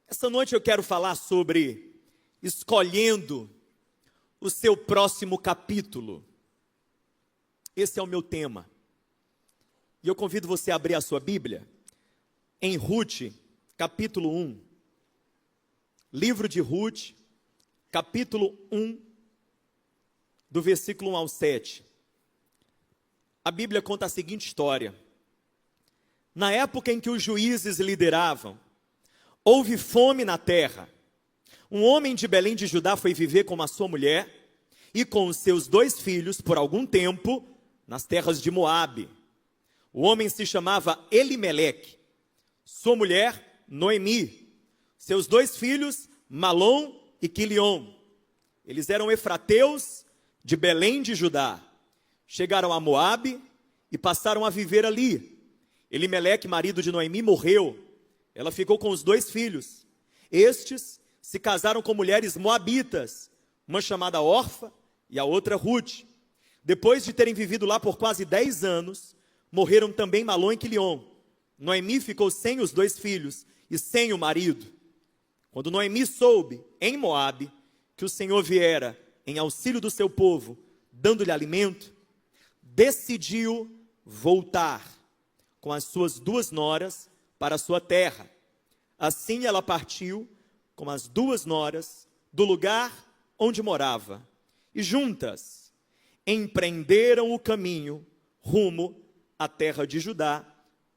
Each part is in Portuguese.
Essa noite eu quero falar sobre escolhendo o seu próximo capítulo. Esse é o meu tema. E eu convido você a abrir a sua Bíblia em Ruth, capítulo 1. Livro de Ruth, capítulo 1, do versículo 1 ao 7. A Bíblia conta a seguinte história. Na época em que os juízes lideravam, houve fome na terra. Um homem de Belém de Judá foi viver com a sua mulher e com os seus 2 filhos por algum tempo nas terras de Moabe. O homem se chamava Elimeleque, sua mulher Noemi, seus 2 filhos Malom e Quilion. Eles eram efrateus de Belém de Judá. Chegaram a Moabe e passaram a viver ali. Elimeleque, marido de Noemi, morreu. Ela ficou com os 2 filhos. Estes se casaram com mulheres moabitas, uma chamada Orfa e a outra Ruth. Depois de terem vivido lá por quase 10 anos, morreram também Malom e Quilion. Noemi ficou sem os 2 filhos e sem o marido. Quando Noemi soube, em Moabe, que o Senhor viera em auxílio do seu povo, dando-lhe alimento, decidiu voltar com as suas 2 noras para a sua terra. Assim ela partiu com as 2 noras do lugar onde morava, e juntas empreenderam o caminho rumo à terra de Judá,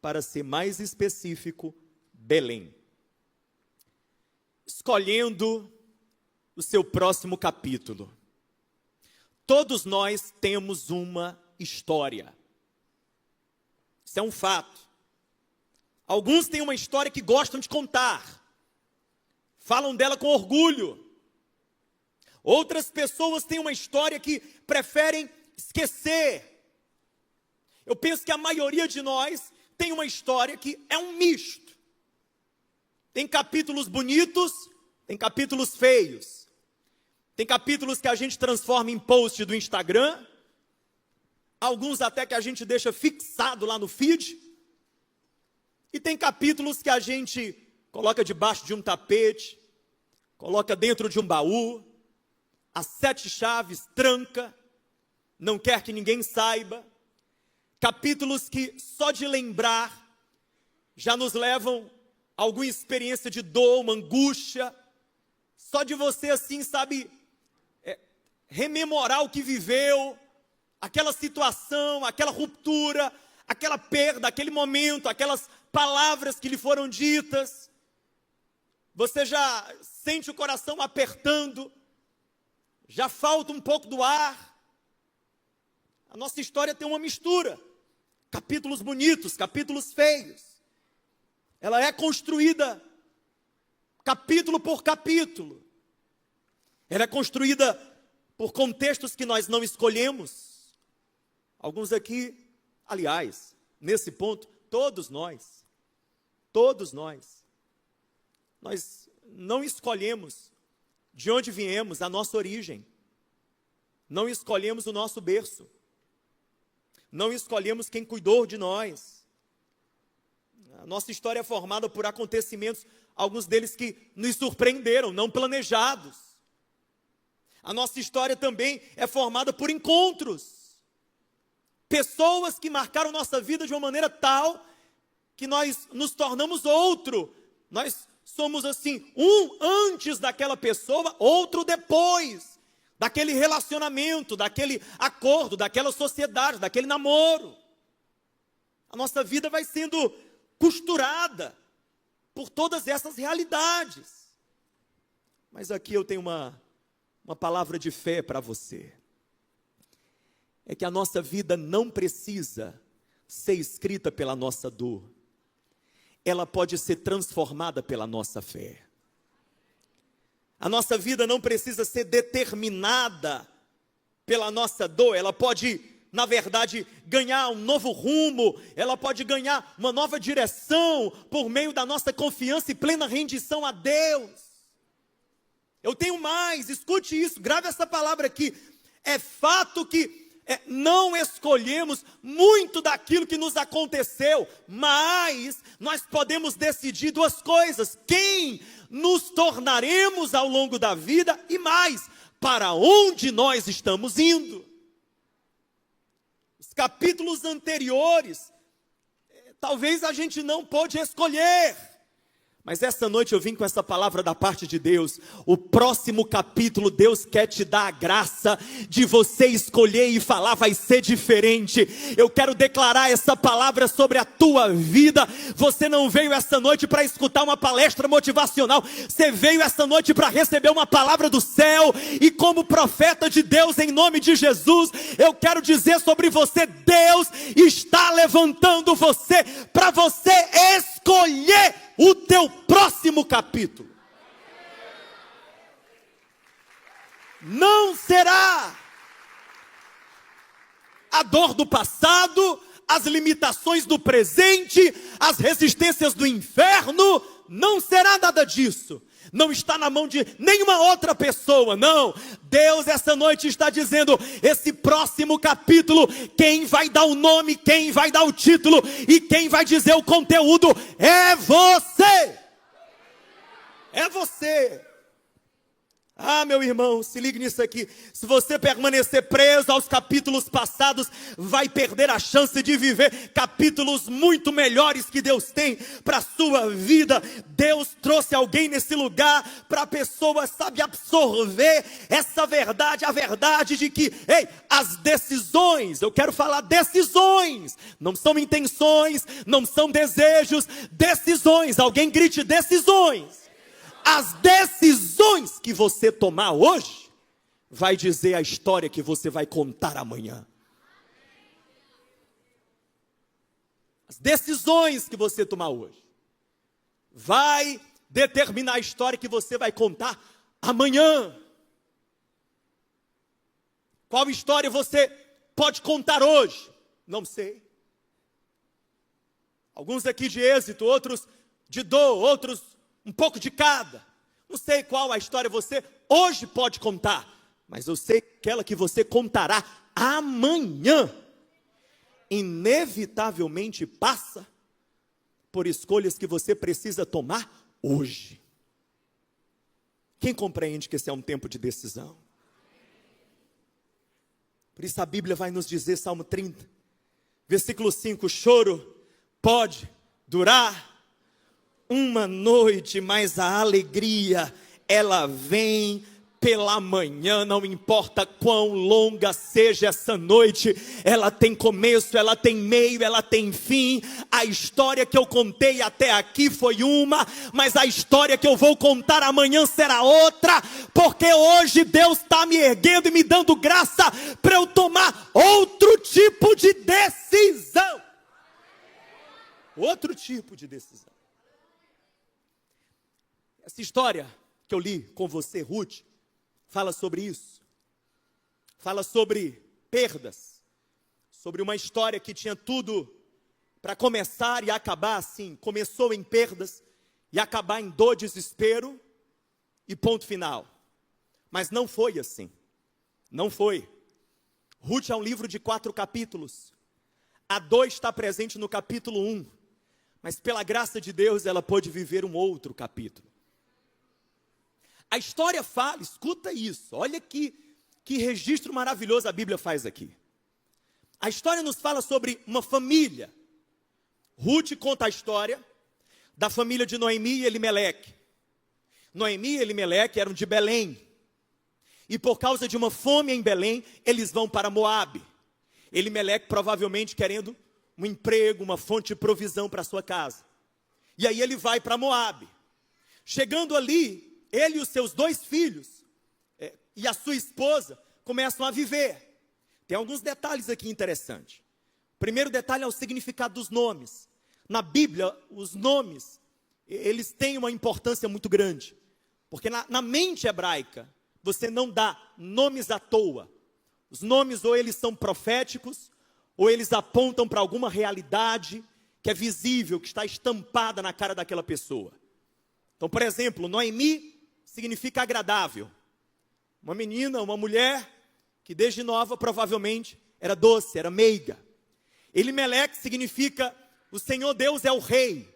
para ser mais específico, Belém. Escolhendo o seu próximo capítulo. Todos nós temos uma história. Isso é um fato. Alguns têm uma história que gostam de contar. Falam dela com orgulho. Outras pessoas têm uma história que preferem esquecer. Eu penso que a maioria de nós tem uma história que é um misto. Tem capítulos bonitos, tem capítulos feios. Tem capítulos que a gente transforma em post do Instagram. Alguns até que a gente deixa fixado lá no feed. E tem capítulos que a gente coloca debaixo de um tapete, coloca dentro de um baú, as 7 chaves, tranca, não quer que ninguém saiba. Capítulos que só de lembrar já nos levam a alguma experiência de dor, uma angústia. Só de você assim, sabe, rememorar o que viveu, aquela situação, aquela ruptura, aquela perda, aquele momento, aquelas palavras que lhe foram ditas. Você já sente o coração apertando, já falta um pouco do ar. A nossa história tem uma mistura, capítulos bonitos, capítulos feios. Ela é construída capítulo por capítulo. Ela é construída por contextos que nós não escolhemos. Alguns aqui, aliás, nesse ponto, todos nós não escolhemos de onde viemos, a nossa origem. Não escolhemos o nosso berço. Não escolhemos quem cuidou de nós. A nossa história é formada por acontecimentos, alguns deles que nos surpreenderam, não planejados. A nossa história também é formada por encontros. Pessoas que marcaram nossa vida de uma maneira tal que nós nos tornamos outro. Nós somos assim, um antes daquela pessoa, outro depois daquele relacionamento, daquele acordo, daquela sociedade, daquele namoro. A nossa vida vai sendo costurada por todas essas realidades. Mas aqui eu tenho uma palavra de fé para você. É que a nossa vida não precisa ser escrita pela nossa dor. Ela pode ser transformada pela nossa fé. A nossa vida não precisa ser determinada pela nossa dor. Ela pode, na verdade, ganhar um novo rumo. Ela pode ganhar uma nova direção por meio da nossa confiança e plena rendição a Deus. Eu tenho mais, escute isso, grave essa palavra aqui. É fato que não escolhemos muito daquilo que nos aconteceu, mas nós podemos decidir duas coisas: quem nos tornaremos ao longo da vida e mais, para onde nós estamos indo. Os capítulos anteriores, talvez a gente não pôde escolher, mas essa noite eu vim com essa palavra da parte de Deus. O próximo capítulo, Deus quer te dar a graça de você escolher e falar, vai ser diferente. Eu quero declarar essa palavra sobre a tua vida. Você não veio essa noite para escutar uma palestra motivacional, você veio essa noite para receber uma palavra do céu. E como profeta de Deus, em nome de Jesus, eu quero dizer sobre você: Deus está levantando você para você escolher o teu próximo capítulo. Não será a dor do passado, as limitações do presente, as resistências do inferno. Não será nada disso. Não está na mão de nenhuma outra pessoa, não. Deus essa noite está dizendo: esse próximo capítulo, quem vai dar o nome, quem vai dar o título e quem vai dizer o conteúdo é você. É você. Ah, meu irmão, se ligue nisso aqui. Se você permanecer preso aos capítulos passados, vai perder a chance de viver capítulos muito melhores que Deus tem para a sua vida. Deus trouxe alguém nesse lugar para a pessoa, sabe, absorver essa verdade, a verdade de que, as decisões, eu quero falar decisões, não são intenções, não são desejos, decisões. Alguém grite: decisões. As decisões que você tomar hoje vai dizer a história que você vai contar amanhã. As decisões que você tomar hoje vai determinar a história que você vai contar amanhã. Qual história você pode contar hoje? Não sei. Alguns aqui de êxito, outros de dor, outros um pouco de cada. Não sei qual a história você hoje pode contar, mas eu sei aquela que você contará amanhã inevitavelmente passa por escolhas que você precisa tomar hoje. Quem compreende que esse é um tempo de decisão? Por isso a Bíblia vai nos dizer, Salmo 30, versículo 5, o choro pode durar uma noite, mas a alegria, ela vem pela manhã. Não importa quão longa seja essa noite, ela tem começo, ela tem meio, ela tem fim. A história que eu contei até aqui foi uma, mas a história que eu vou contar amanhã será outra, porque hoje Deus está me erguendo e me dando graça para eu tomar outro tipo de decisão. Outro tipo de decisão. Essa história que eu li com você, Ruth, fala sobre isso. Fala sobre perdas. Sobre uma história que tinha tudo para começar e acabar assim. Começou em perdas e acabar em dor, desespero e ponto final. Mas não foi assim. Não foi. Ruth é um livro de 4 capítulos. A dor está presente no capítulo 1. Mas pela graça de Deus ela pôde viver um outro capítulo. A história fala, escuta isso, olha que registro maravilhoso a Bíblia faz aqui. A história nos fala sobre uma família. Ruth conta a história da família de Noemi e Elimeleque. Noemi e Elimeleque eram de Belém. E por causa de uma fome em Belém, eles vão para Moabe. Elimeleque provavelmente querendo um emprego, uma fonte de provisão para sua casa. E aí ele vai para Moabe. Chegando ali, ele e os seus 2 filhos e a sua esposa começam a viver. Tem alguns detalhes aqui interessantes. O primeiro detalhe é o significado dos nomes. Na Bíblia, os nomes, eles têm uma importância muito grande. Porque na mente hebraica, você não dá nomes à toa. Os nomes ou eles são proféticos, ou eles apontam para alguma realidade que é visível, que está estampada na cara daquela pessoa. Então, por exemplo, Noemi significa agradável. Uma menina, uma mulher que desde nova provavelmente era doce, era meiga. Elimeleque significa o Senhor Deus é o rei,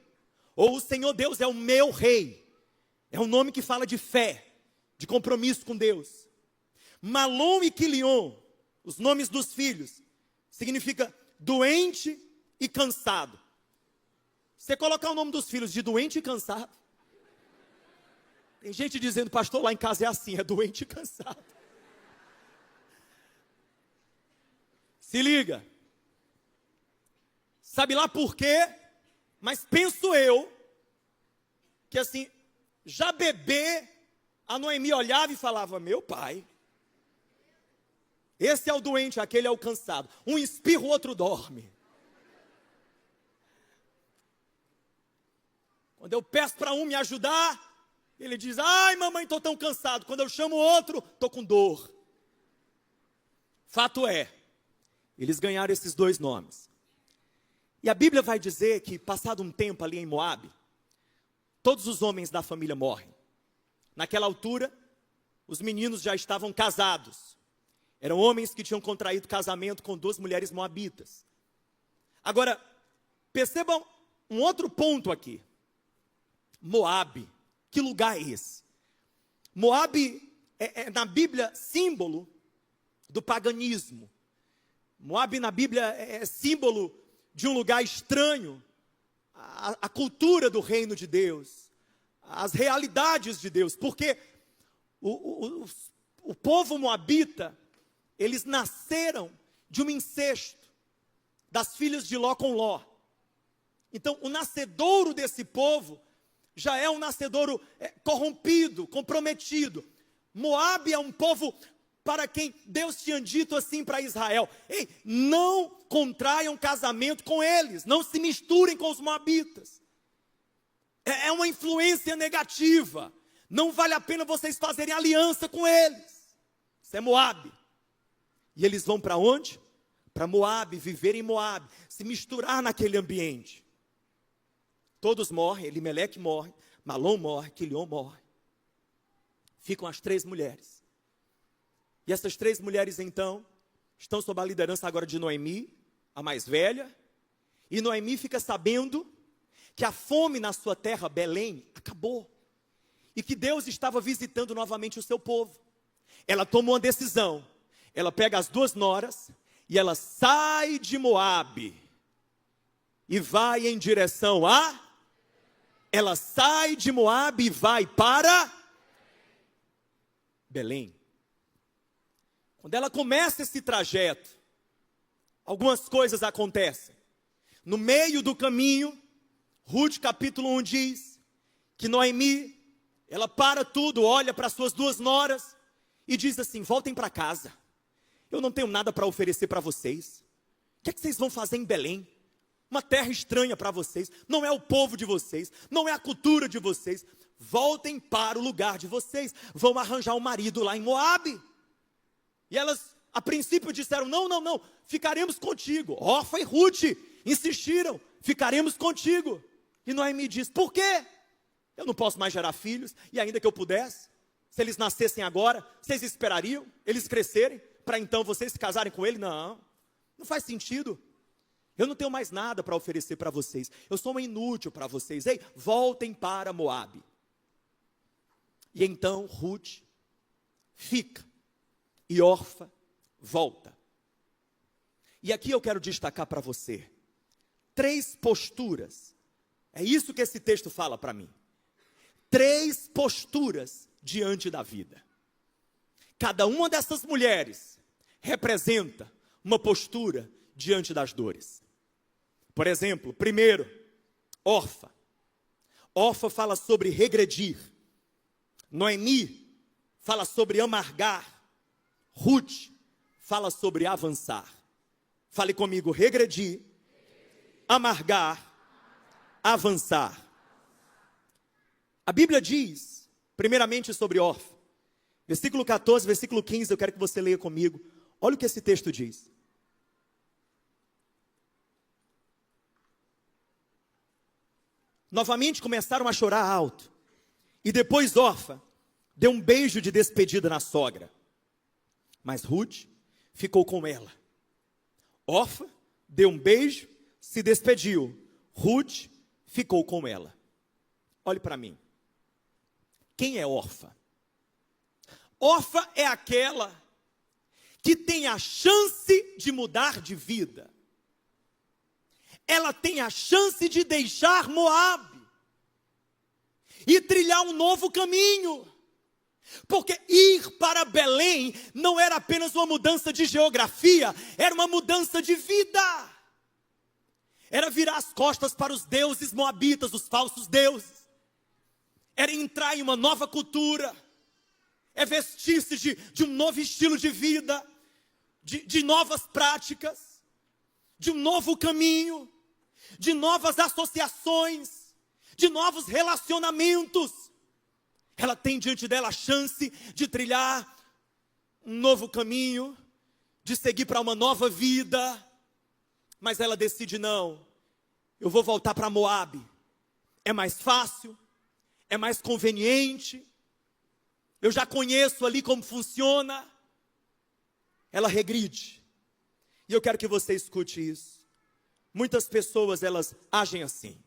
ou o Senhor Deus é o meu rei. É um nome que fala de fé, de compromisso com Deus. Malom e Quilion, os nomes dos filhos, significa doente e cansado. Você colocar o nome dos filhos de doente e cansado, tem gente dizendo, pastor, lá em casa é assim, é doente e cansado. Se liga. Sabe lá por quê? Mas penso eu, que assim, já bebê, a Noemi olhava e falava, meu pai, esse é o doente, aquele é o cansado. Um espirra, o outro dorme. Quando eu peço para um me ajudar, ele diz, ai mamãe, estou tão cansado. Quando eu chamo o outro, estou com dor. Fato é, eles ganharam esses dois nomes. E a Bíblia vai dizer que, passado um tempo ali em Moabe, todos os homens da família morrem. Naquela altura, os meninos já estavam casados. Eram homens que tinham contraído casamento com 2 mulheres moabitas. Agora, percebam um outro ponto aqui. Moabe, que lugar é esse? Moabe é na Bíblia símbolo do paganismo. Moabe na Bíblia é símbolo de um lugar estranho, a cultura do reino de Deus, as realidades de Deus, porque o povo moabita, eles nasceram de um incesto das filhas de Ló com Ló. Então, o nascedouro desse povo já é um nascedouro corrompido, comprometido. Moabe é um povo para quem Deus tinha dito assim para Israel, ei, não contraiam casamento com eles, não se misturem com os moabitas. É uma influência negativa, não vale a pena vocês fazerem aliança com eles. Isso é Moabe. E eles vão para onde? Para Moabe, viver em Moabe, se misturar naquele ambiente. Todos morrem, Elimeleque morre, Malom morre, Quilion morre. Ficam as 3 mulheres. E essas 3 mulheres, então, estão sob a liderança agora de Noemi, a mais velha. E Noemi fica sabendo que a fome na sua terra, Belém, acabou. E que Deus estava visitando novamente o seu povo. Ela toma uma decisão. Ela pega as 2 noras e ela sai de Moabe e vai em direção a... Ela sai de Moabe e vai para Belém. Quando ela começa esse trajeto, algumas coisas acontecem. No meio do caminho, Ruth capítulo 1 diz que Noemi, ela para tudo, olha para suas 2 noras e diz assim, voltem para casa. Eu não tenho nada para oferecer para vocês. O que é que vocês vão fazer em Belém? Uma terra estranha para vocês, não é o povo de vocês, não é a cultura de vocês. Voltem para o lugar de vocês, vão arranjar um marido lá em Moabe. E elas, a princípio, disseram, não, ficaremos contigo. Orfa e Ruth insistiram, ficaremos contigo. E Noemi diz, por quê? Eu não posso mais gerar filhos, e ainda que eu pudesse, se eles nascessem agora, vocês esperariam eles crescerem, para então vocês se casarem com ele? Não faz sentido. Eu não tenho mais nada para oferecer para vocês. Eu sou um inútil para vocês. Ei, voltem para Moabe. E então Ruth fica. E Orfa volta. E aqui eu quero destacar para você 3 posturas. É isso que esse texto fala para mim. 3 posturas diante da vida. Cada uma dessas mulheres representa uma postura diante das dores. Por exemplo, primeiro, Orfa. Orfa fala sobre regredir. Noemi fala sobre amargar. Ruth fala sobre avançar. Fale comigo, regredir, amargar, avançar. A Bíblia diz, primeiramente sobre Orfa, versículo 14, versículo 15, eu quero que você leia comigo. Olha o que esse texto diz. Novamente começaram a chorar alto. E depois Orfa deu um beijo de despedida na sogra. Mas Ruth ficou com ela. Orfa deu um beijo, se despediu. Ruth ficou com ela. Olhe para mim. Quem é Orfa? Orfa é aquela que tem a chance de mudar de vida. Ela tem a chance de deixar Moabe e trilhar um novo caminho. Porque ir para Belém não era apenas uma mudança de geografia, era uma mudança de vida. Era virar as costas para os deuses moabitas, os falsos deuses. Era entrar em uma nova cultura. É vestir-se de um novo estilo de vida, de novas práticas, de um novo caminho, de novas associações, de novos relacionamentos. Ela tem diante dela a chance de trilhar um novo caminho, de seguir para uma nova vida, mas ela decide não, eu vou voltar para Moabe, é mais fácil, é mais conveniente, eu já conheço ali como funciona. Ela regride, e eu quero que você escute isso. Muitas pessoas, elas agem assim,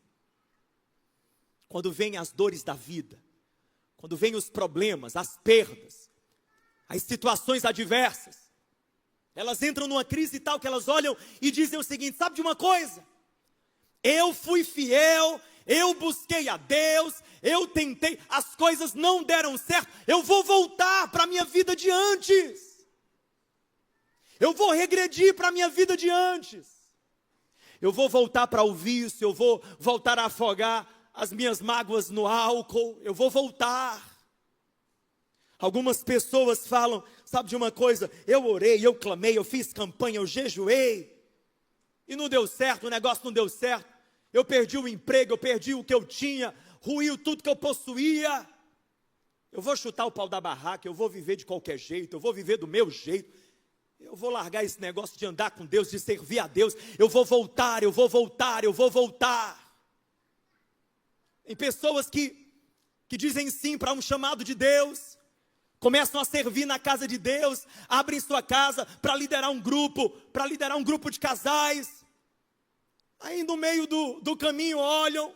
quando vêm as dores da vida, quando vêm os problemas, as perdas, as situações adversas, elas entram numa crise tal que elas olham e dizem o seguinte: sabe de uma coisa? Eu fui fiel, eu busquei a Deus, eu tentei, as coisas não deram certo, eu vou voltar para a minha vida de antes. Eu vou regredir para a minha vida de antes. Eu vou voltar para o vício, eu vou voltar a afogar as minhas mágoas no álcool, eu vou voltar. Algumas pessoas falam, sabe de uma coisa? Eu orei, eu clamei, eu fiz campanha, eu jejuei, e não deu certo, o negócio não deu certo. Eu perdi o emprego, eu perdi o que eu tinha, ruiu tudo que eu possuía. Eu vou chutar o pau da barraca, eu vou viver de qualquer jeito, eu vou viver do meu jeito. Eu vou largar esse negócio de andar com Deus, de servir a Deus. Eu vou voltar, eu vou voltar, eu vou voltar. Tem pessoas que dizem sim para um chamado de Deus, começam a servir na casa de Deus, abrem sua casa para liderar um grupo de casais. Aí no meio do caminho olham,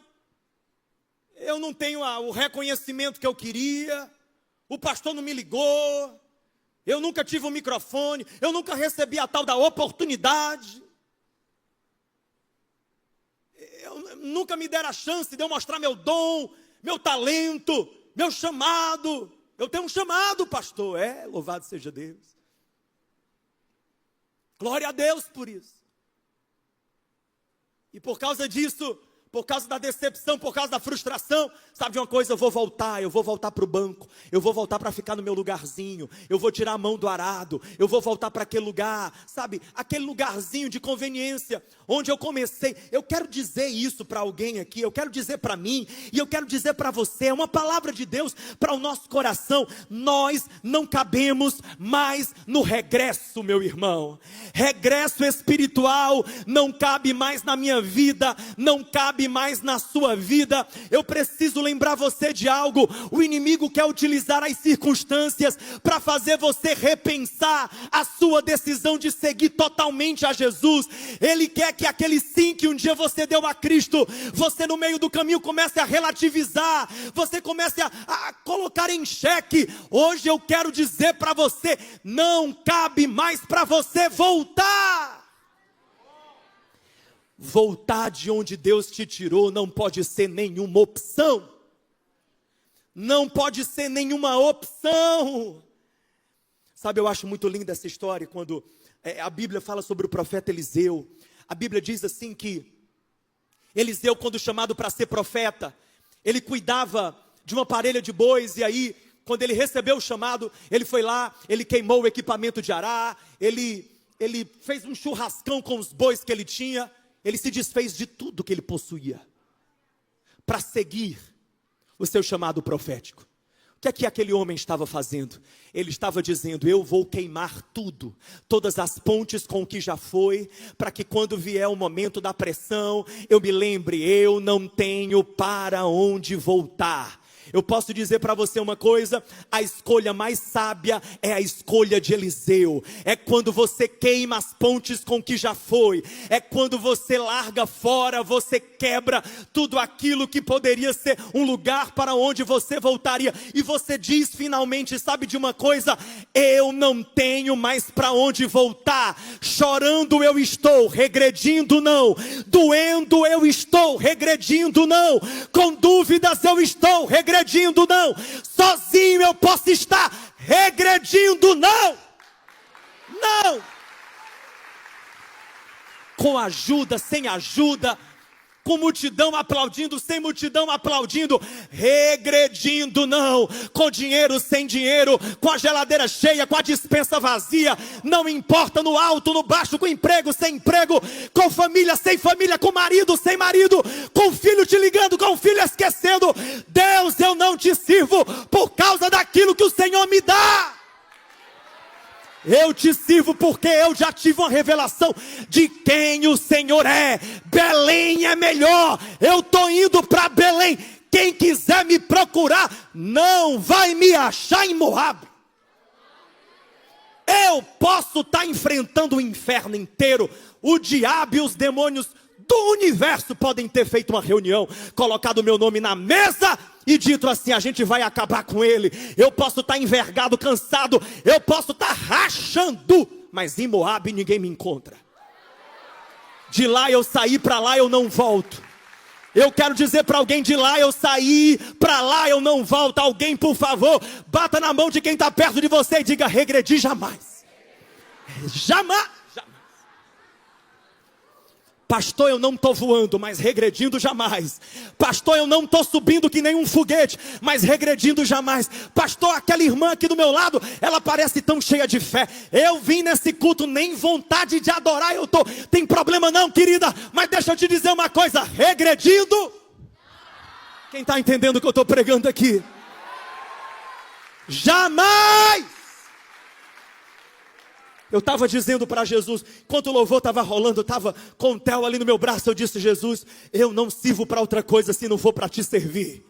eu não tenho o reconhecimento que eu queria, o pastor não me ligou, eu nunca tive um microfone, eu nunca recebi a tal da oportunidade. Nunca me deram a chance de eu mostrar meu dom, meu talento, meu chamado. Eu tenho um chamado, pastor. Louvado seja Deus. Glória a Deus por isso. E por causa disso, por causa da decepção, por causa da frustração, sabe de uma coisa? Eu vou voltar para o banco, eu vou voltar para ficar no meu lugarzinho, eu vou tirar a mão do arado, eu vou voltar para aquele lugar, sabe, aquele lugarzinho de conveniência, onde eu comecei. Eu quero dizer isso para alguém aqui, eu quero dizer para mim, e eu quero dizer para você, é uma palavra de Deus para o nosso coração. Nós não cabemos mais no regresso, meu irmão. Regresso espiritual não cabe mais na minha vida, não cabe mais na sua vida. Eu preciso lembrar você de algo: o inimigo quer utilizar as circunstâncias para fazer você repensar a sua decisão de seguir totalmente a Jesus. Ele quer que aquele sim que um dia você deu a Cristo, você no meio do caminho comece a relativizar, você comece a colocar em xeque. Hoje eu quero dizer para você: não cabe mais para você voltar. Voltar de onde Deus te tirou não pode ser nenhuma opção. Não pode ser nenhuma opção. Sabe, eu acho muito linda essa história, quando a Bíblia fala sobre o profeta Eliseu. A Bíblia diz assim que Eliseu, quando chamado para ser profeta, ele cuidava de uma parelha de bois, e aí, quando ele recebeu o chamado, ele foi lá, ele queimou o equipamento de arar, ele fez um churrascão com os bois que ele tinha. Ele se desfez de tudo que ele possuía para seguir o seu chamado profético. O que é que aquele homem estava fazendo? Ele estava dizendo: eu vou queimar tudo, todas as pontes com o que já foi, para que quando vier o momento da pressão, eu me lembre, eu não tenho para onde voltar. Eu posso dizer para você uma coisa: a escolha mais sábia é a escolha de Eliseu. É quando você queima as pontes com o que já foi. É quando você larga fora, você quebra tudo aquilo que poderia ser um lugar para onde você voltaria. E você diz finalmente, sabe de uma coisa? Eu não tenho mais para onde voltar. Chorando eu estou, regredindo não. Doendo eu estou, regredindo não. Com dúvidas eu estou, regredindo não. Sozinho eu posso estar, regredindo não. Não. Com ajuda, sem ajuda, com multidão aplaudindo, sem multidão aplaudindo, regredindo não, com dinheiro, sem dinheiro, com a geladeira cheia, com a despensa vazia, não importa, no alto, no baixo, com emprego, sem emprego, com família, sem família, com marido, sem marido, com filho te ligando, com filho esquecendo. Deus, eu não te sirvo por causa daquilo que o Senhor me dá. Eu te sirvo porque eu já tive uma revelação de quem o Senhor é. Belém é melhor. Eu estou indo para Belém. Quem quiser me procurar não vai me achar em Moabe. Eu posso estar enfrentando o inferno inteiro. O diabo e os demônios do universo podem ter feito uma reunião, colocado o meu nome na mesa e dito assim: a gente vai acabar com ele. Eu posso estar envergado, cansado, eu posso estar rachando, mas em Moabe ninguém me encontra. De lá eu saí, para lá eu não volto. Eu quero dizer para alguém: de lá eu saí, para lá eu não volto. Alguém, por favor, bata na mão de quem está perto de você e diga: regredi jamais. Jamais. Pastor, eu não estou voando, mas regredindo jamais. Pastor, eu não estou subindo que nem um foguete, mas regredindo jamais. Pastor, aquela irmã aqui do meu lado, ela parece tão cheia de fé. Eu vim nesse culto, nem vontade de adorar eu estou. Tem problema não, querida, mas deixa eu te dizer uma coisa: regredindo. Quem está entendendo o que eu estou pregando aqui? Jamais. Eu estava dizendo para Jesus, enquanto o louvor estava rolando, eu estava com o Theo ali no meu braço, eu disse: Jesus, eu não sirvo para outra coisa se não for para te servir.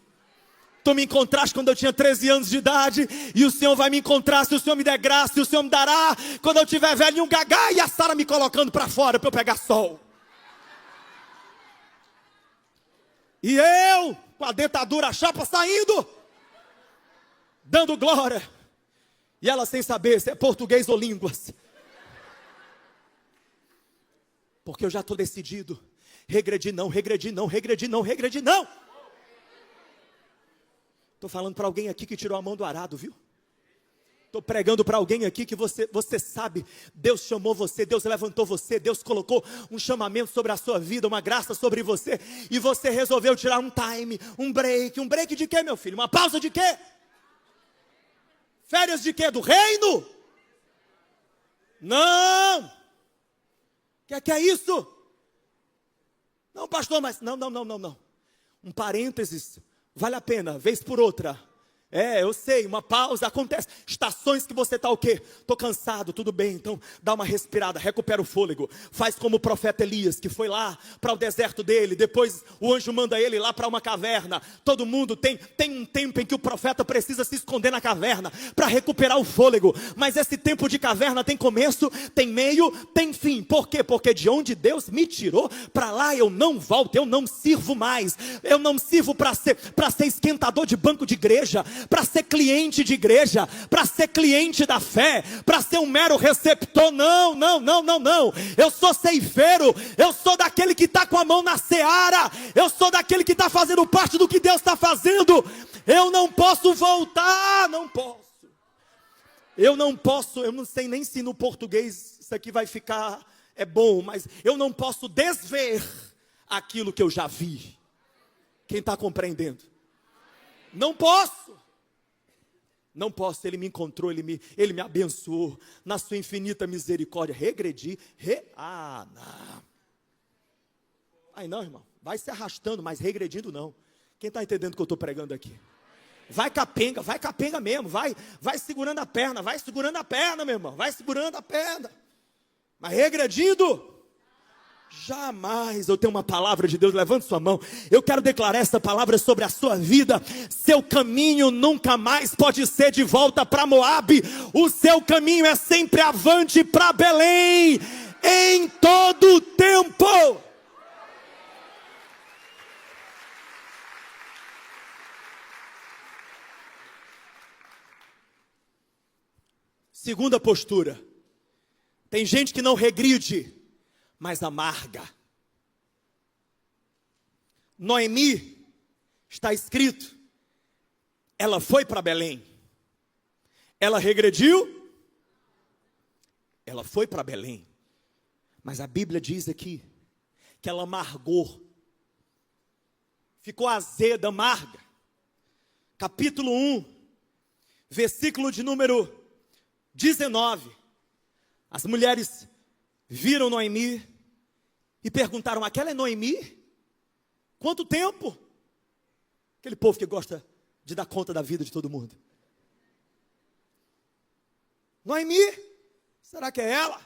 Tu me encontraste quando eu tinha 13 anos de idade, e o Senhor vai me encontrar se o Senhor me der graça, e o Senhor me dará quando eu tiver velho, um gagá, e a Sara me colocando para fora para eu pegar sol. E eu, com a dentadura, a chapa saindo, dando glória, e ela sem saber se é português ou línguas. Porque eu já estou decidido. Regredi não, regredi não, regredi não, regredi não. Estou falando para alguém aqui que tirou a mão do arado, viu? Estou pregando para alguém aqui que você sabe, Deus chamou você, Deus levantou você, Deus colocou um chamamento sobre a sua vida, uma graça sobre você, e você resolveu tirar um time, um break de quê, meu filho? Uma pausa de quê? Férias de quê? Do reino? Não! Que é isso? Não, pastor, mas não. Um parênteses, vale a pena, vez por outra. Eu sei, uma pausa acontece. Estações que você está o quê? Estou cansado, tudo bem, então dá uma respirada, recupera o fôlego. Faz como o profeta Elias, que foi lá para o deserto dele. Depois o anjo manda ele lá para uma caverna. Todo mundo tem um tempo em que o profeta precisa se esconder na caverna para recuperar o fôlego. Mas esse tempo de caverna tem começo, tem meio, tem fim. Por quê? Porque de onde Deus me tirou, para lá eu não volto, eu não sirvo mais. Eu não sirvo para ser esquentador de banco de igreja, para ser cliente de igreja, para ser cliente da fé, para ser um mero receptor. Não. Eu sou ceifeiro, eu sou daquele que está com a mão na seara, eu sou daquele que está fazendo parte do que Deus está fazendo. Eu não posso voltar, eu não sei nem se no português isso aqui vai ficar bom, mas eu não posso desver aquilo que eu já vi. Quem está compreendendo? Não posso, ele me encontrou, ele me abençoou, na sua infinita misericórdia. Regredi, não. Aí não, irmão, vai se arrastando, mas regredindo não. Quem está entendendo o que eu estou pregando aqui? Vai capenga mesmo, vai segurando a perna, meu irmão, vai segurando a perna. Mas regredindo, Jamais. Eu tenho uma palavra de Deus, levante sua mão. Eu quero declarar essa palavra sobre a sua vida. Seu caminho nunca mais pode ser de volta para Moabe. O seu caminho é sempre avante para Belém, em todo o tempo. Segunda postura. Tem gente que não regride, mas amarga. Noemi, está escrito, ela foi para Belém. Ela regrediu? Ela foi para Belém. Mas a Bíblia diz aqui que ela amargou. Ficou azeda, amarga. Capítulo 1, versículo de número 19. As mulheres viram Noemi e perguntaram: aquela é Noemi? Quanto tempo? Aquele povo que gosta de dar conta da vida de todo mundo. Noemi? Será que é ela?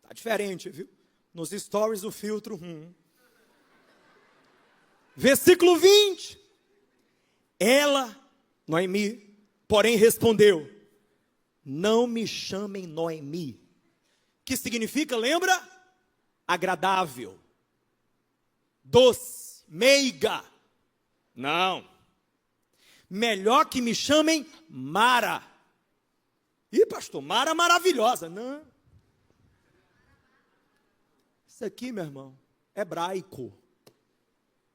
Tá diferente, viu? Nos stories o filtro. Versículo 20. Ela, Noemi, porém respondeu: não me chamem Noemi. Que significa, lembra? Agradável, doce, meiga. Não. Melhor que me chamem Mara. Ih, pastor, Mara maravilhosa. Não. Isso aqui, meu irmão, é hebraico.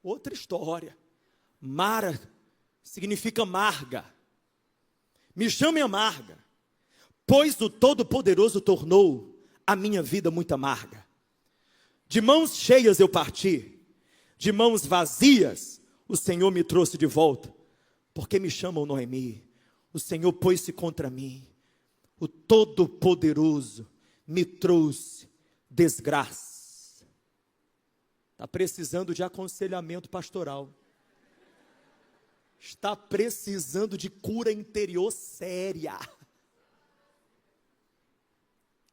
Outra história. Mara significa amarga. Me chamem amarga, pois o Todo-Poderoso tornou a minha vida muito amarga. De mãos cheias eu parti, de mãos vazias o Senhor me trouxe de volta. Porque me chamam Noemi? O Senhor pôs-se contra mim. O Todo-Poderoso me trouxe desgraça. Está precisando de aconselhamento pastoral. Está precisando de cura interior séria.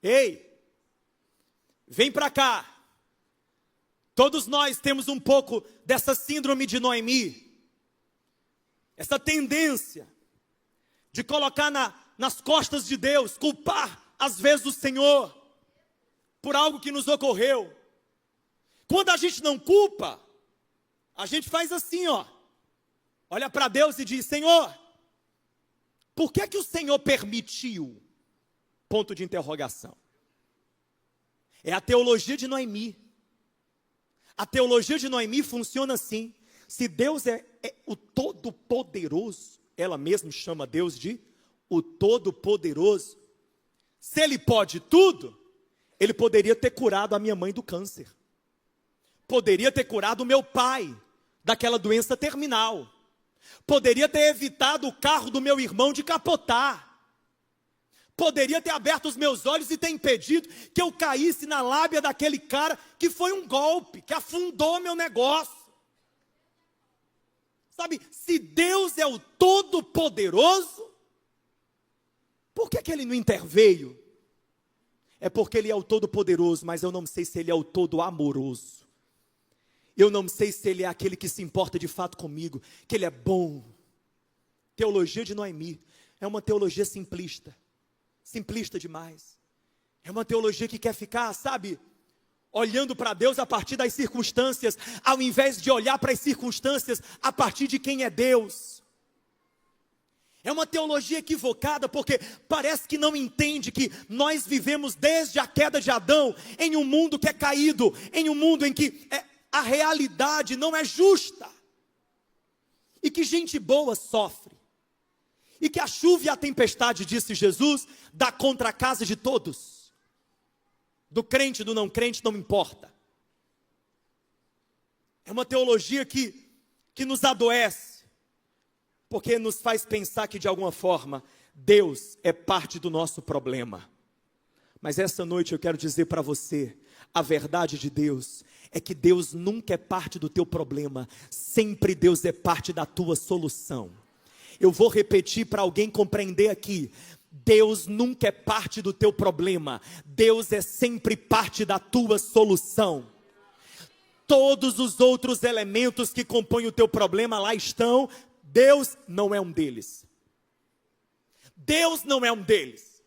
Ei, vem para cá. Todos nós temos um pouco dessa síndrome de Noemi. Essa tendência de colocar nas costas de Deus, culpar às vezes o Senhor por algo que nos ocorreu. Quando a gente não culpa, a gente faz assim, ó. Olha para Deus e diz: Senhor, por que o Senhor permitiu? Ponto de interrogação. É a teologia de Noemi. A teologia de Noemi funciona assim: se Deus é o Todo-Poderoso, ela mesma chama Deus de o Todo-Poderoso. Se Ele pode tudo, Ele poderia ter curado a minha mãe do câncer. Poderia ter curado o meu pai daquela doença terminal. Poderia ter evitado o carro do meu irmão de capotar. Poderia ter aberto os meus olhos e ter impedido que eu caísse na lábia daquele cara que foi um golpe, que afundou meu negócio. Sabe, se Deus é o Todo-Poderoso, por que Ele não interveio? É porque Ele é o Todo-Poderoso, mas eu não sei se Ele é o Todo-Amoroso. Eu não sei se Ele é aquele que se importa de fato comigo, que Ele é bom. Teologia de Noemi é uma teologia simplista. Simplista demais. É uma teologia que quer ficar, sabe, olhando para Deus a partir das circunstâncias, ao invés de olhar para as circunstâncias a partir de quem é Deus. É uma teologia equivocada, porque parece que não entende que nós vivemos desde a queda de Adão em um mundo que é caído, em um mundo em que a realidade não é justa, e que gente boa sofre, e que a chuva e a tempestade, disse Jesus, dá contra a casa de todos. Do crente, do não crente, não importa. É uma teologia que nos adoece, porque nos faz pensar que de alguma forma Deus é parte do nosso problema. Mas essa noite eu quero dizer para você, a verdade de Deus é que Deus nunca é parte do teu problema, sempre Deus é parte da tua solução. Eu vou repetir para alguém compreender aqui: Deus nunca é parte do teu problema, Deus é sempre parte da tua solução. Todos os outros elementos que compõem o teu problema lá estão, Deus não é um deles. Deus não é um deles.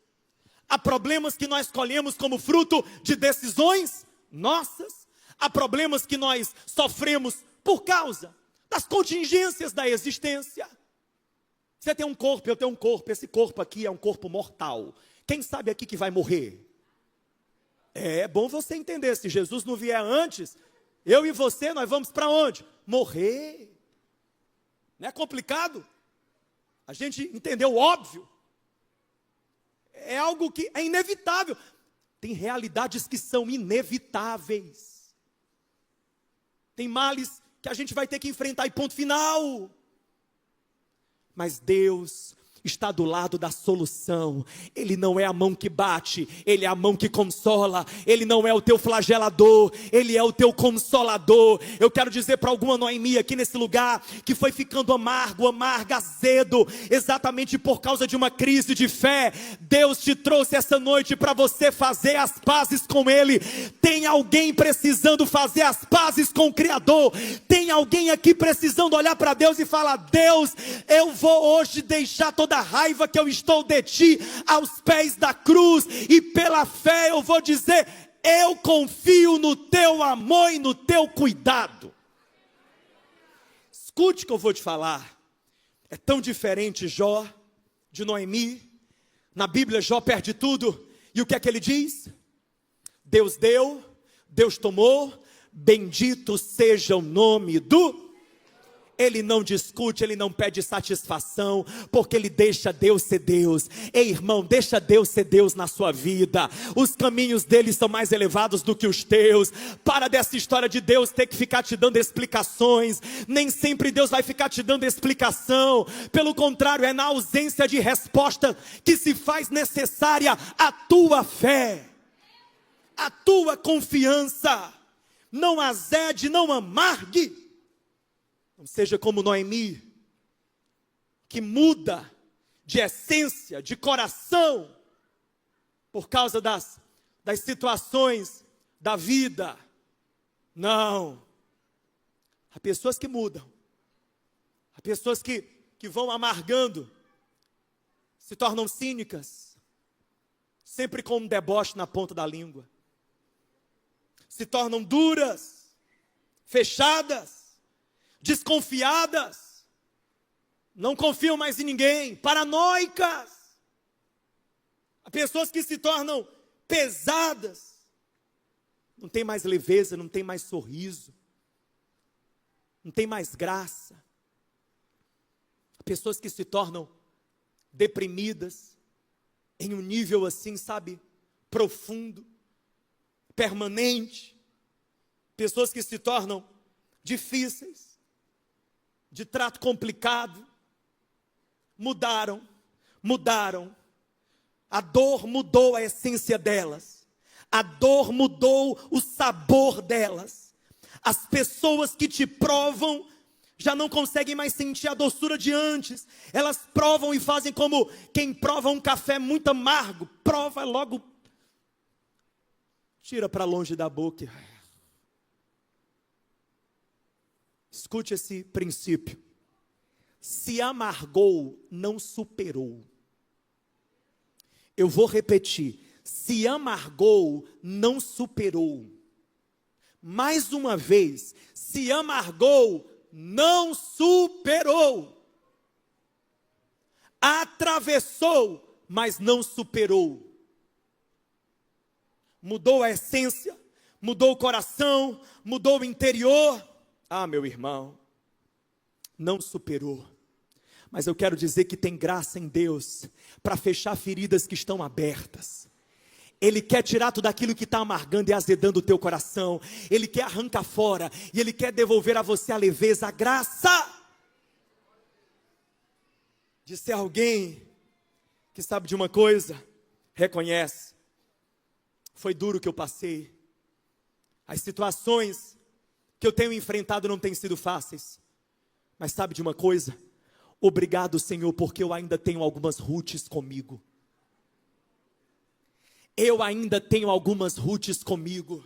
Há problemas que nós escolhemos como fruto de decisões nossas, há problemas que nós sofremos por causa das contingências da existência. Você tem um corpo, eu tenho um corpo, esse corpo aqui é um corpo mortal. Quem sabe aqui que vai morrer? É bom você entender, se Jesus não vier antes, eu e você, nós vamos para onde? Morrer. Não é complicado? A gente entendeu o óbvio. É algo que é inevitável. Tem realidades que são inevitáveis. Tem males que a gente vai ter que enfrentar e ponto final. Mas Deus está do lado da solução. Ele não é a mão que bate, Ele é a mão que consola. Ele não é o teu flagelador, Ele é o teu consolador. Eu quero dizer para alguma Noemi aqui nesse lugar, que foi ficando amarga, azedo, exatamente por causa de uma crise de fé. Deus te trouxe essa noite para você fazer as pazes com Ele. Tem alguém precisando fazer as pazes com o Criador. Tem alguém aqui precisando olhar para Deus e falar: Deus, eu vou hoje deixar toda a raiva que eu estou de ti aos pés da cruz, e pela fé eu vou dizer: eu confio no teu amor e no teu cuidado. Escute o que eu vou te falar. É tão diferente Jó de Noemi. Na Bíblia Jó perde tudo, e o que é que ele diz? Deus deu, Deus tomou, bendito seja o nome do... Ele não discute, ele não pede satisfação, porque ele deixa Deus ser Deus. Ei, irmão, deixa Deus ser Deus na sua vida. Os caminhos dele são mais elevados do que os teus. Para dessa história de Deus ter que ficar te dando explicações. Nem sempre Deus vai ficar te dando explicação. Pelo contrário, é na ausência de resposta que se faz necessária a tua fé, a tua confiança. Não azede, não amargue. Não seja como Noemi, que muda de essência, de coração, por causa das situações da vida. Não. Há pessoas que mudam. Há pessoas que vão amargando, se tornam cínicas, sempre com um deboche na ponta da língua. Se tornam duras, fechadas, desconfiadas, não confiam mais em ninguém, paranoicas. Há pessoas que se tornam pesadas, não tem mais leveza, não tem mais sorriso, não tem mais graça. Há pessoas que se tornam deprimidas, em um nível assim, sabe, profundo, permanente. Pessoas que se tornam difíceis, de trato complicado. Mudaram. A dor mudou a essência delas. A dor mudou o sabor delas. As pessoas que te provam já não conseguem mais sentir a doçura de antes. Elas provam e fazem como quem prova um café muito amargo. Prova logo, tira para longe da boca. Escute esse princípio. Se amargou, não superou. Eu vou repetir. Se amargou, não superou. Mais uma vez. Se amargou, não superou. Atravessou, mas não superou. Mudou a essência, mudou o coração, mudou o interior. Ah, meu irmão, não superou. Mas eu quero dizer que tem graça em Deus para fechar feridas que estão abertas. Ele quer tirar tudo aquilo que está amargando e azedando o teu coração. Ele quer arrancar fora e Ele quer devolver a você a leveza, a graça de ser alguém que sabe de uma coisa, reconhece. Foi duro o que eu passei. As situações que eu tenho enfrentado não têm sido fáceis. Mas sabe de uma coisa? Obrigado, Senhor, porque eu ainda tenho algumas Ruths comigo. Eu ainda tenho algumas Rutes comigo.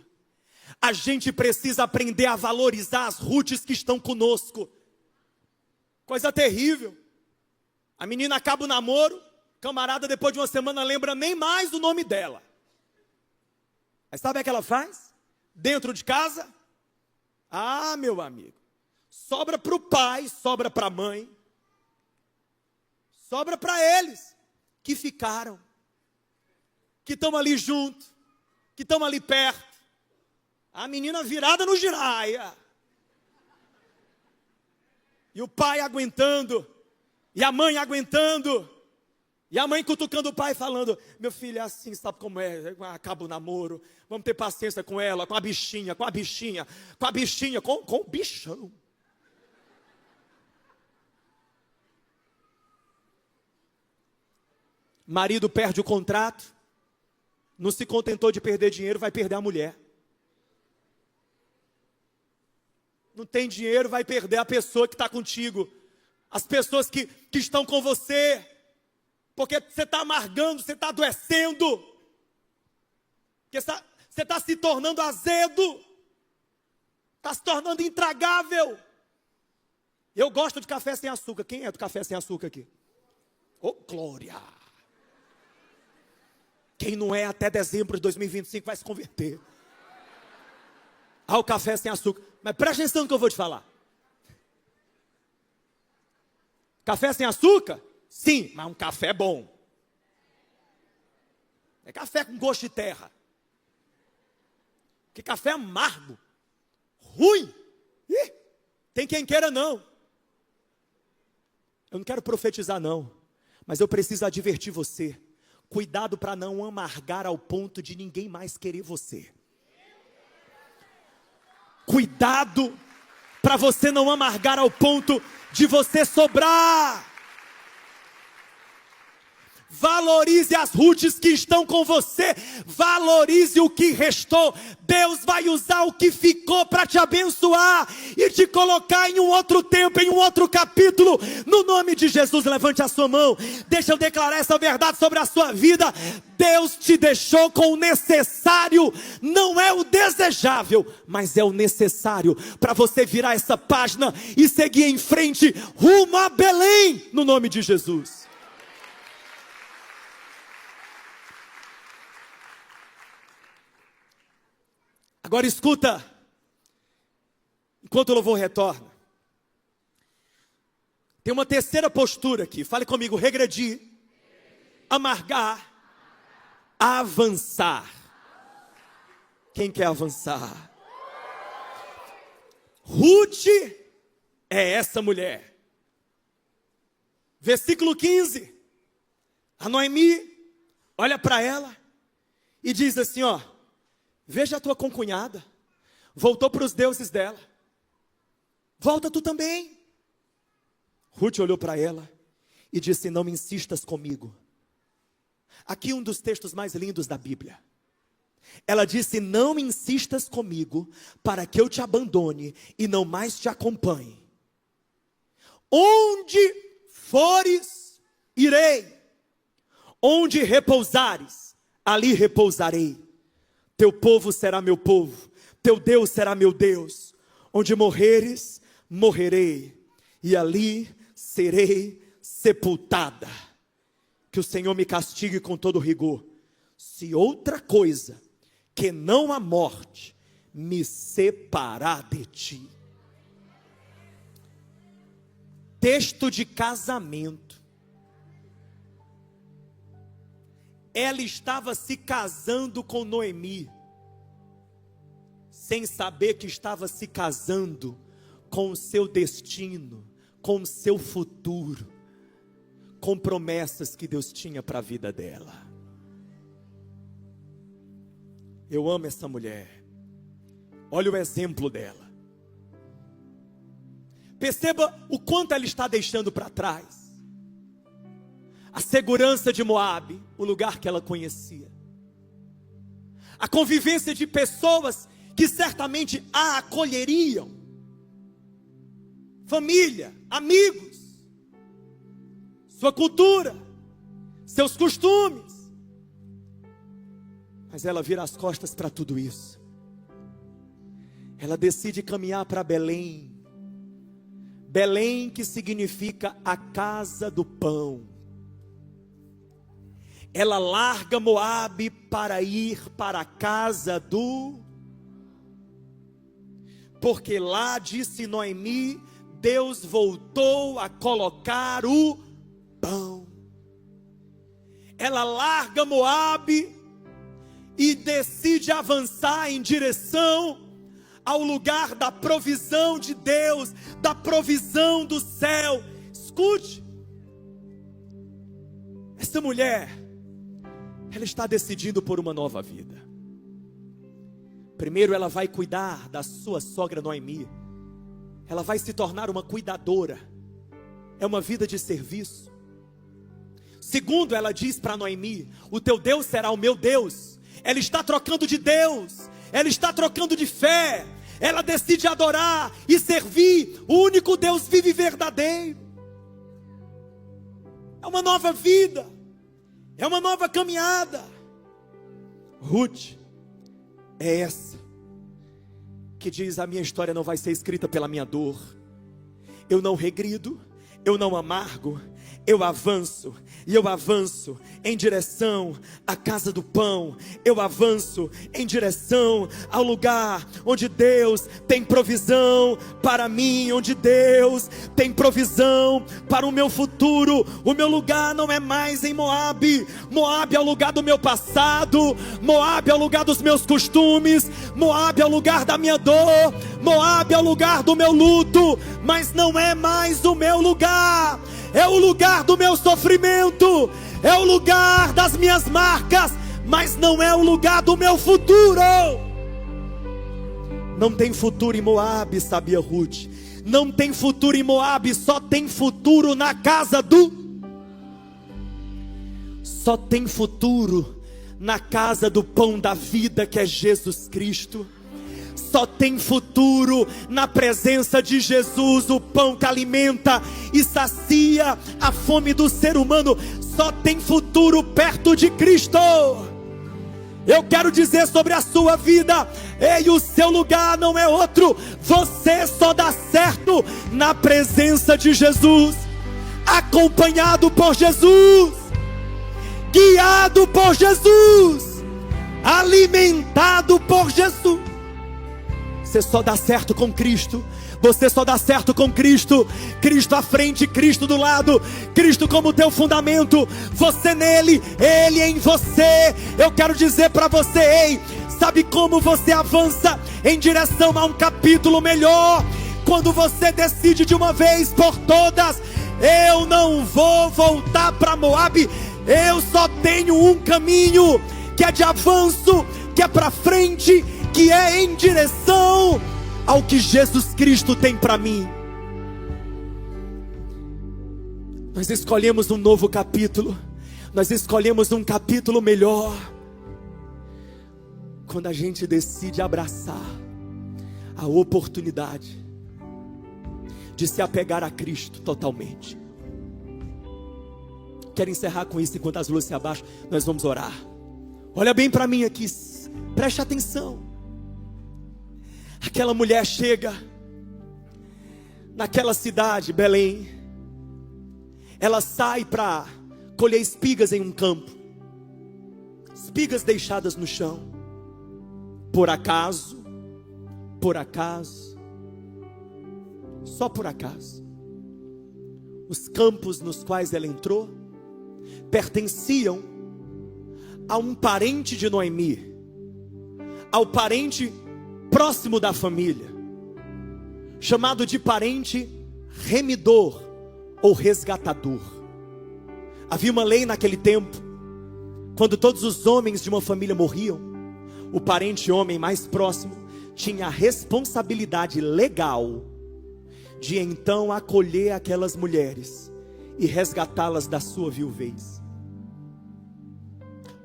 A gente precisa aprender a valorizar as Rutes que estão conosco. Coisa terrível. A menina acaba o namoro, camarada depois de uma semana lembra nem mais o nome dela. Mas sabe o que ela faz? Dentro de casa? Ah, meu amigo, sobra para o pai, sobra para a mãe, sobra para eles que ficaram, que estão ali junto, que estão ali perto. A menina virada no giraia. E o pai aguentando, e a mãe aguentando, e a mãe cutucando o pai falando, meu filho é assim, sabe como é, acaba o namoro, vamos ter paciência com ela, com a bichinha, com o bichão. Marido perde o contrato, não se contentou de perder dinheiro, vai perder a mulher. Não tem dinheiro, vai perder a pessoa que está contigo, as pessoas que estão com você, porque você está amargando, você está adoecendo, porque você está se tornando azedo, está se tornando intragável. Eu gosto de café sem açúcar. Quem é do café sem açúcar aqui? Oh, glória! Quem não é até dezembro de 2025 vai se converter ao café sem açúcar. Mas presta atenção no que eu vou te falar. Café sem açúcar? Sim, mas um café bom. É café com gosto de terra. Porque café amargo, ruim. Ih, tem quem queira não. Eu não quero profetizar não, mas eu preciso advertir você. Cuidado para não amargar ao ponto de ninguém mais querer você. Cuidado para você não amargar ao ponto de você sobrar. Valorize as Rutes que estão com você. Valorize o que restou. Deus vai usar o que ficou para te abençoar e te colocar em um outro tempo, em um outro capítulo. No nome de Jesus, levante a sua mão. Deixa eu declarar essa verdade sobre a sua vida. Deus te deixou com o necessário. Não é o desejável, mas é o necessário para você virar essa página e seguir em frente rumo a Belém. No nome de Jesus. Agora escuta, enquanto o louvor retorna, tem uma terceira postura aqui, fale comigo, regredir, amargar, avançar. Quem quer avançar? Ruth é essa mulher. Versículo 15, a Noemi olha para ela e diz assim, ó, veja a tua concunhada, voltou para os deuses dela, volta tu também. Ruth olhou para ela e disse, não me insistas comigo. Aqui um dos textos mais lindos da Bíblia. Ela disse, não me insistas comigo, para que eu te abandone e não mais te acompanhe. Onde fores, irei. Onde repousares, ali repousarei. Teu povo será meu povo, teu Deus será meu Deus. Onde morreres, morrerei, e ali serei sepultada. Que o Senhor me castigue com todo rigor, se outra coisa que não a morte me separar de ti. Texto de casamento. Ela estava se casando com Noemi, sem saber que estava se casando com o seu destino, com o seu futuro, com promessas que Deus tinha para a vida dela. Eu amo essa mulher. Olha o exemplo dela. Perceba o quanto ela está deixando para trás. A segurança de Moabe, o lugar que ela conhecia. A convivência de pessoas que certamente a acolheriam. Família, amigos, sua cultura, seus costumes. Mas ela vira as costas para tudo isso. Ela decide caminhar para Belém. Belém, que significa a casa do pão. Ela larga Moabe para ir para a casa do... Porque lá, disse Noemi, Deus voltou a colocar o pão. Ela larga Moabe e decide avançar em direção ao lugar da provisão de Deus, da provisão do céu. Escute, essa mulher, ela está decidindo por uma nova vida. Primeiro ela vai cuidar da sua sogra Noemi. Ela vai se tornar uma cuidadora. É uma vida de serviço. Segundo, ela diz para Noemi: o teu Deus será o meu Deus. Ela está trocando de Deus, ela está trocando de fé. Ela decide adorar e servir o único Deus vivo e verdadeiro. É uma nova vida, é uma nova caminhada. Ruth é essa que diz: a minha história não vai ser escrita pela minha dor. Eu não regrido, eu não amargo, eu avanço, e eu avanço em direção à casa do pão. Eu avanço em direção ao lugar onde Deus tem provisão para mim, onde Deus tem provisão para o meu futuro. O meu lugar não é mais em Moabe. Moabe é o lugar do meu passado, Moabe é o lugar dos meus costumes, Moabe é o lugar da minha dor, Moabe é o lugar do meu luto, mas não é mais o meu lugar. É o lugar do meu sofrimento, é o lugar das minhas marcas, mas não é o lugar do meu futuro. Não tem futuro em Moabe, sabia Ruth? Não tem futuro em Moabe, só tem futuro na casa do... Só tem futuro na casa do pão da vida, que é Jesus Cristo. Só tem futuro na presença de Jesus, o pão que alimenta e sacia a fome do ser humano. Só tem futuro perto de Cristo. Eu quero dizer sobre a sua vida: ei, o seu lugar não é outro. Você só dá certo na presença de Jesus, acompanhado por Jesus, guiado por Jesus, alimentado por Jesus. Você só dá certo com Cristo. Você só dá certo com Cristo. Cristo à frente, Cristo do lado, Cristo como teu fundamento, você nele, Ele em você. Eu quero dizer para você: ei, sabe como você avança em direção a um capítulo melhor? Quando você decide de uma vez por todas: eu não vou voltar para Moabe. Eu só tenho um caminho, que é de avanço, que é para frente, que é em direção ao que Jesus Cristo tem para mim. Nós escolhemos um novo capítulo. Nós escolhemos um capítulo melhor quando a gente decide abraçar a oportunidade de se apegar a Cristo totalmente. Quero encerrar com isso. Enquanto as luzes se abaixam, nós vamos orar. Olha bem para mim aqui, preste atenção. Aquela mulher chega naquela cidade, Belém. Ela sai para colher espigas em um campo. Espigas deixadas no chão. Por acaso, só por acaso, os campos nos quais ela entrou pertenciam a um parente de Noemi, ao parente próximo da família, chamado de parente remidor ou resgatador. Havia uma lei naquele tempo: quando todos os homens de uma família morriam, o parente homem mais próximo tinha a responsabilidade legal de então acolher aquelas mulheres e resgatá-las da sua viuvez.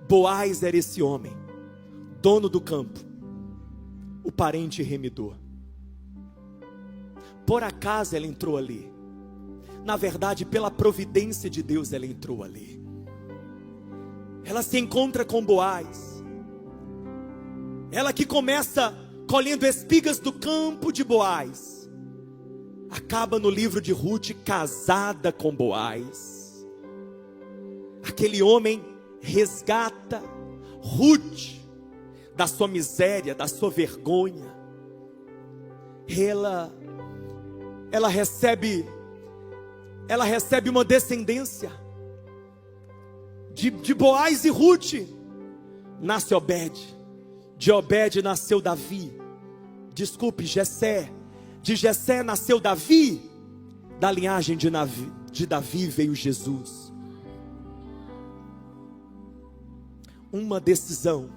Boaz era esse homem, dono do campo, o parente remidor. Por acaso ela entrou ali. Na verdade, pela providência de Deus ela entrou ali. Ela se encontra com Boaz. ela que começa colhendo espigas do campo de Boaz, acaba no livro de Ruth casada com Boaz. Aquele homem resgata Ruth da sua miséria, da sua vergonha. Ela recebe uma descendência. De Boaz e Ruth nasce Obed. De Obed nasceu Davi. Desculpe, Jessé. De Jessé nasceu Davi. Da linhagem de Davi veio Jesus. Uma decisão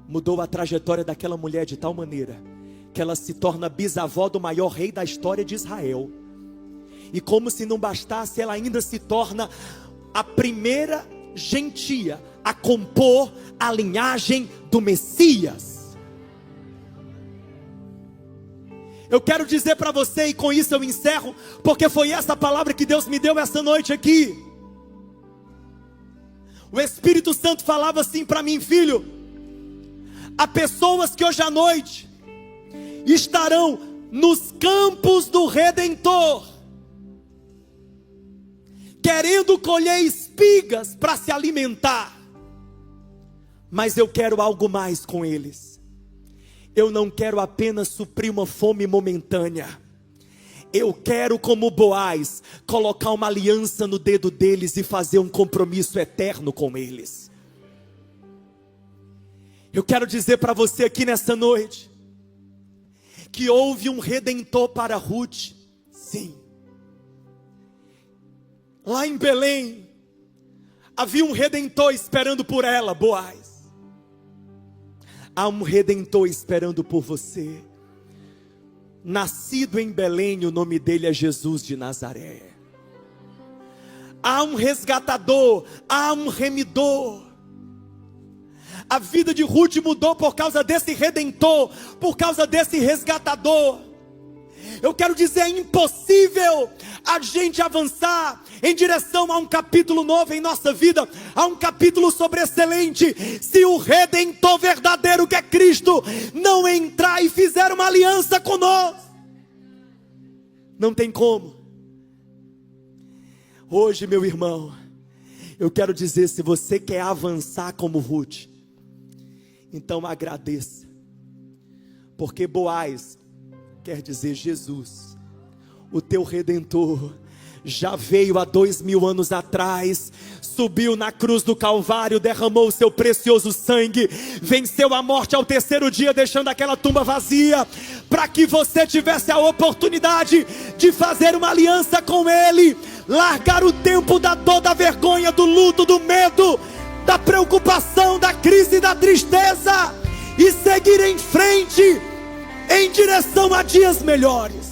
mudou a trajetória daquela mulher de tal maneira que ela se torna bisavó do maior rei da história de Israel. E como se não bastasse, ela ainda se torna a primeira gentia a compor a linhagem do Messias. Eu quero dizer para você, e com isso eu encerro, porque foi essa palavra que Deus me deu essa noite aqui. O Espírito Santo falava assim para mim: filho, há pessoas que hoje à noite estarão nos campos do Redentor, querendo colher espigas para se alimentar, mas eu quero algo mais com eles. Eu não quero apenas suprir uma fome momentânea. Eu quero, como Boaz, colocar uma aliança no dedo deles e fazer um compromisso eterno com eles. Eu quero dizer para você aqui nessa noite que houve um redentor para Ruth. Sim. Lá em Belém havia um redentor esperando por ela, Boaz. Há um redentor esperando por você. Nascido em Belém, o nome dele é Jesus de Nazaré. Há um resgatador, há um remidor. A vida de Ruth mudou por causa desse redentor, por causa desse resgatador. Eu quero dizer, é impossível a gente avançar em direção a um capítulo novo em nossa vida, a um capítulo sobreexcelente, se o Redentor verdadeiro que é Cristo não entrar e fizer uma aliança conosco. Não tem como. Hoje, meu irmão, eu quero dizer, se você quer avançar como Ruth, então agradeça, porque Boaz quer dizer Jesus, o teu Redentor, já veio há 2000 anos atrás, subiu na cruz do Calvário, derramou o seu precioso sangue, venceu a morte ao terceiro dia, deixando aquela tumba vazia, para que você tivesse a oportunidade de fazer uma aliança com Ele, largar o tempo da dor, da vergonha, do luto, do medo, da preocupação, da crise, da tristeza, e seguir em frente, em direção a dias melhores.